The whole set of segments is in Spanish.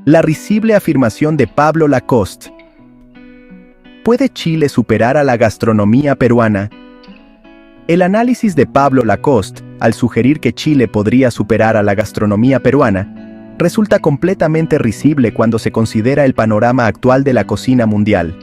La risible afirmación de Pablo Lacoste. ¿Puede Chile superar a la gastronomía peruana? El análisis de Pablo Lacoste, al sugerir que Chile podría superar a la gastronomía peruana, resulta completamente risible cuando se considera el panorama actual de la cocina mundial.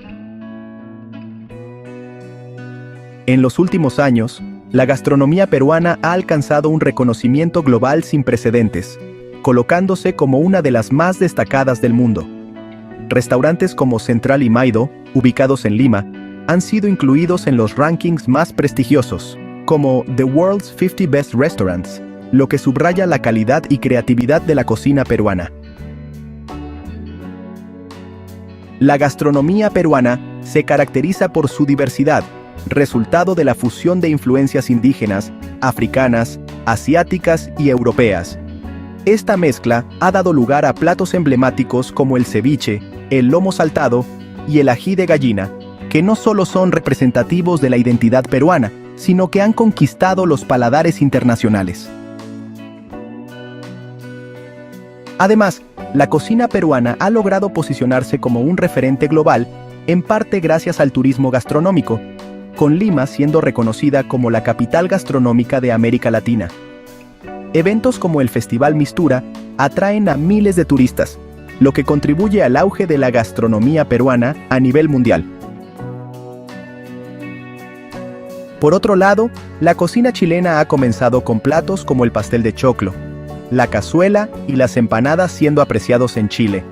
En los últimos años, la gastronomía peruana ha alcanzado un reconocimiento global sin precedentes, colocándose como una de las más destacadas del mundo. Restaurantes como Central y Maido, ubicados en Lima, han sido incluidos en los rankings más prestigiosos, como The World's 50 Best Restaurants, lo que subraya la calidad y creatividad de la cocina peruana. La gastronomía peruana se caracteriza por su diversidad, resultado de la fusión de influencias indígenas, africanas, asiáticas y europeas. Esta mezcla ha dado lugar a platos emblemáticos como el ceviche, el lomo saltado y el ají de gallina, que no solo son representativos de la identidad peruana, sino que han conquistado los paladares internacionales. Además, la cocina peruana ha logrado posicionarse como un referente global, en parte gracias al turismo gastronómico, con Lima siendo reconocida como la capital gastronómica de América Latina. Eventos como el Festival Mistura atraen a miles de turistas, lo que contribuye al auge de la gastronomía peruana a nivel mundial. Por otro lado, la cocina chilena ha comenzado con platos como el pastel de choclo, la cazuela y las empanadas siendo apreciados en Chile.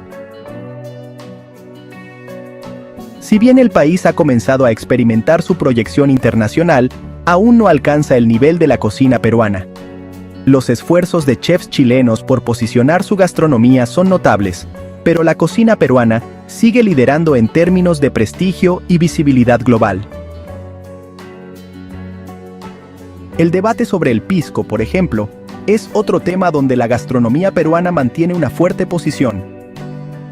Si bien el país ha comenzado a experimentar su proyección internacional, aún no alcanza el nivel de la cocina peruana. Los esfuerzos de chefs chilenos por posicionar su gastronomía son notables, pero la cocina peruana sigue liderando en términos de prestigio y visibilidad global. El debate sobre el pisco, por ejemplo, es otro tema donde la gastronomía peruana mantiene una fuerte posición.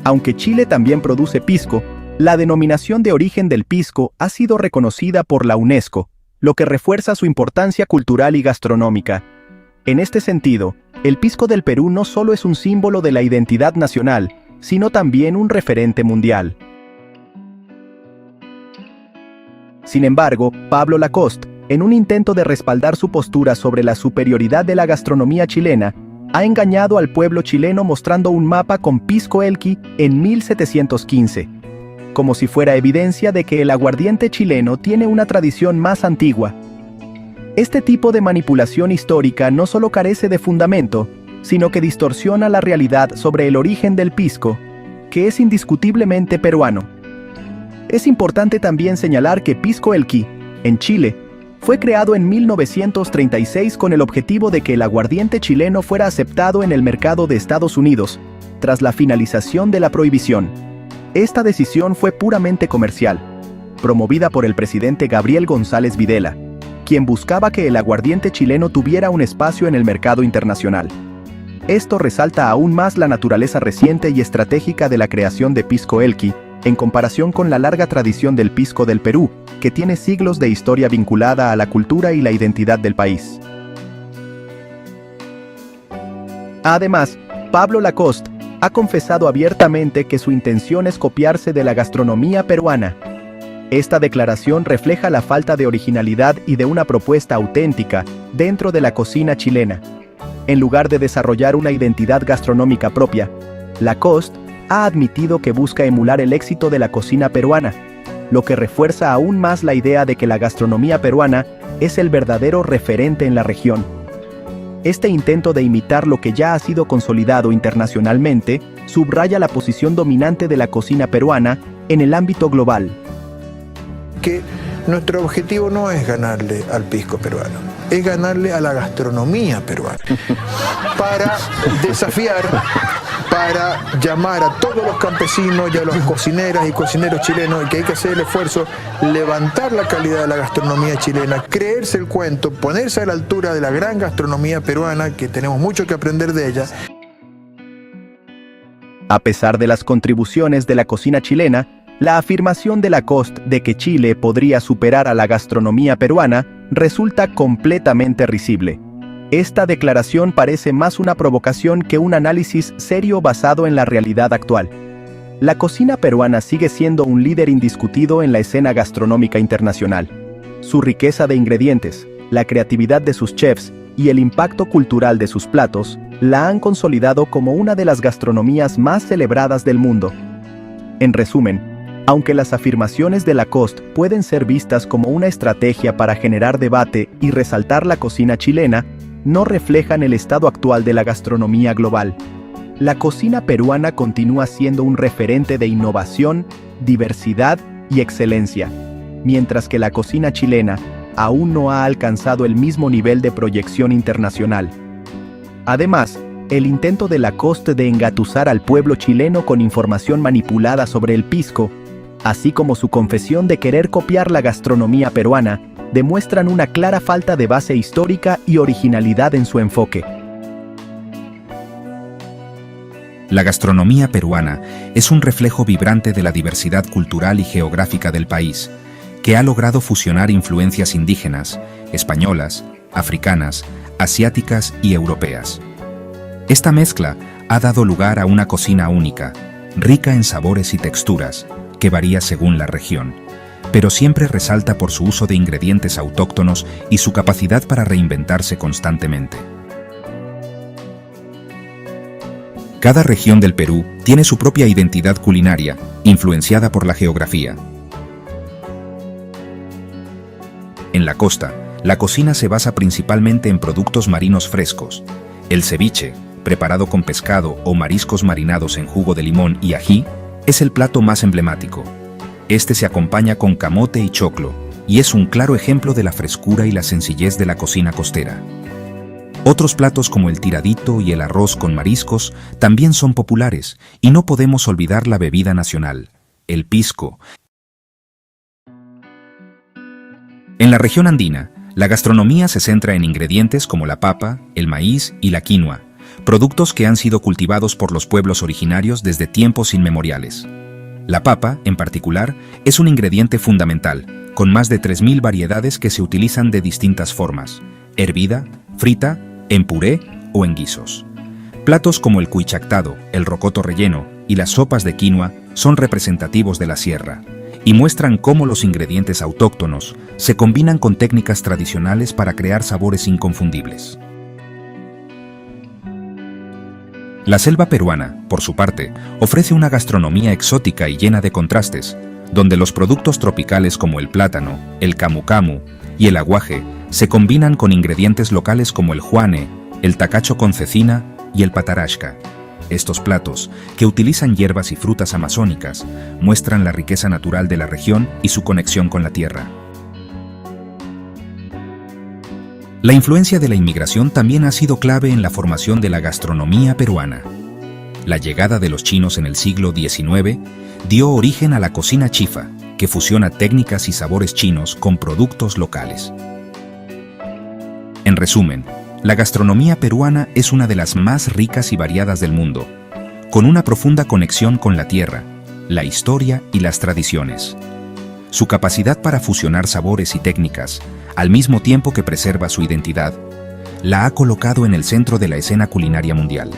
Aunque Chile también produce pisco, la denominación de origen del pisco ha sido reconocida por la UNESCO, lo que refuerza su importancia cultural y gastronómica. En este sentido, el pisco del Perú no solo es un símbolo de la identidad nacional, sino también un referente mundial. Sin embargo, Pablo Lacoste, en un intento de respaldar su postura sobre la superioridad de la gastronomía chilena, ha engañado al pueblo chileno mostrando un mapa con pisco elqui en 1715, como si fuera evidencia de que el aguardiente chileno tiene una tradición más antigua. Este tipo de manipulación histórica no solo carece de fundamento, sino que distorsiona la realidad sobre el origen del pisco, que es indiscutiblemente peruano. Es importante también señalar que Pisco Elqui, en Chile, fue creado en 1936 con el objetivo de que el aguardiente chileno fuera aceptado en el mercado de Estados Unidos, tras la finalización de la prohibición. Esta decisión fue puramente comercial, promovida por el presidente Gabriel González Videla, quien buscaba que el aguardiente chileno tuviera un espacio en el mercado internacional. Esto resalta aún más la naturaleza reciente y estratégica de la creación de Pisco Elqui, en comparación con la larga tradición del pisco del Perú, que tiene siglos de historia vinculada a la cultura y la identidad del país. Además, Pablo Lacoste ha confesado abiertamente que su intención es copiarse de la gastronomía peruana. Esta declaración refleja la falta de originalidad y de una propuesta auténtica dentro de la cocina chilena. En lugar de desarrollar una identidad gastronómica propia, Lacoste ha admitido que busca emular el éxito de la cocina peruana, lo que refuerza aún más la idea de que la gastronomía peruana es el verdadero referente en la región. Este intento de imitar lo que ya ha sido consolidado internacionalmente subraya la posición dominante de la cocina peruana en el ámbito global. Que nuestro objetivo no es ganarle al pisco peruano, es ganarle a la gastronomía peruana. Para desafiar, para llamar a todos los campesinos y a los cocineras y cocineros chilenos, y que hay que hacer el esfuerzo, levantar la calidad de la gastronomía chilena, creerse el cuento, ponerse a la altura de la gran gastronomía peruana, que tenemos mucho que aprender de ella. A pesar de las contribuciones de la cocina chilena, la afirmación de Lacoste de que Chile podría superar a la gastronomía peruana resulta completamente risible. Esta declaración parece más una provocación que un análisis serio basado en la realidad actual. La cocina peruana sigue siendo un líder indiscutido en la escena gastronómica internacional. Su riqueza de ingredientes, la creatividad de sus chefs y el impacto cultural de sus platos la han consolidado como una de las gastronomías más celebradas del mundo. En resumen, aunque las afirmaciones de Lacoste pueden ser vistas como una estrategia para generar debate y resaltar la cocina chilena, no reflejan el estado actual de la gastronomía global. La cocina peruana continúa siendo un referente de innovación, diversidad y excelencia, mientras que la cocina chilena aún no ha alcanzado el mismo nivel de proyección internacional. Además, el intento de Lacoste de engatusar al pueblo chileno con información manipulada sobre el pisco, así como su confesión de querer copiar la gastronomía peruana, demuestran una clara falta de base histórica y originalidad en su enfoque. La gastronomía peruana es un reflejo vibrante de la diversidad cultural y geográfica del país, que ha logrado fusionar influencias indígenas, españolas, africanas, asiáticas y europeas. Esta mezcla ha dado lugar a una cocina única, rica en sabores y texturas, que varía según la región, pero siempre resalta por su uso de ingredientes autóctonos y su capacidad para reinventarse constantemente. Cada región del Perú tiene su propia identidad culinaria, influenciada por la geografía. En la costa, la cocina se basa principalmente en productos marinos frescos. El ceviche, preparado con pescado o mariscos marinados en jugo de limón y ají, es el plato más emblemático. Este se acompaña con camote y choclo, y es un claro ejemplo de la frescura y la sencillez de la cocina costera. Otros platos como el tiradito y el arroz con mariscos también son populares, y no podemos olvidar la bebida nacional, el pisco. En la región andina, la gastronomía se centra en ingredientes como la papa, el maíz y la quinoa, productos que han sido cultivados por los pueblos originarios desde tiempos inmemoriales. La papa, en particular, es un ingrediente fundamental, con más de 3.000 variedades que se utilizan de distintas formas: hervida, frita, en puré o en guisos. Platos como el cuichactado, el rocoto relleno y las sopas de quinoa son representativos de la sierra y muestran cómo los ingredientes autóctonos se combinan con técnicas tradicionales para crear sabores inconfundibles. La selva peruana, por su parte, ofrece una gastronomía exótica y llena de contrastes, donde los productos tropicales como el plátano, el camu camu y el aguaje se combinan con ingredientes locales como el juane, el tacacho con cecina y el patarasca. Estos platos, que utilizan hierbas y frutas amazónicas, muestran la riqueza natural de la región y su conexión con la tierra. La influencia de la inmigración también ha sido clave en la formación de la gastronomía peruana. La llegada de los chinos en el siglo XIX dio origen a la cocina chifa, que fusiona técnicas y sabores chinos con productos locales. En resumen, la gastronomía peruana es una de las más ricas y variadas del mundo, con una profunda conexión con la tierra, la historia y las tradiciones. Su capacidad para fusionar sabores y técnicas, al mismo tiempo que preserva su identidad, la ha colocado en el centro de la escena culinaria mundial.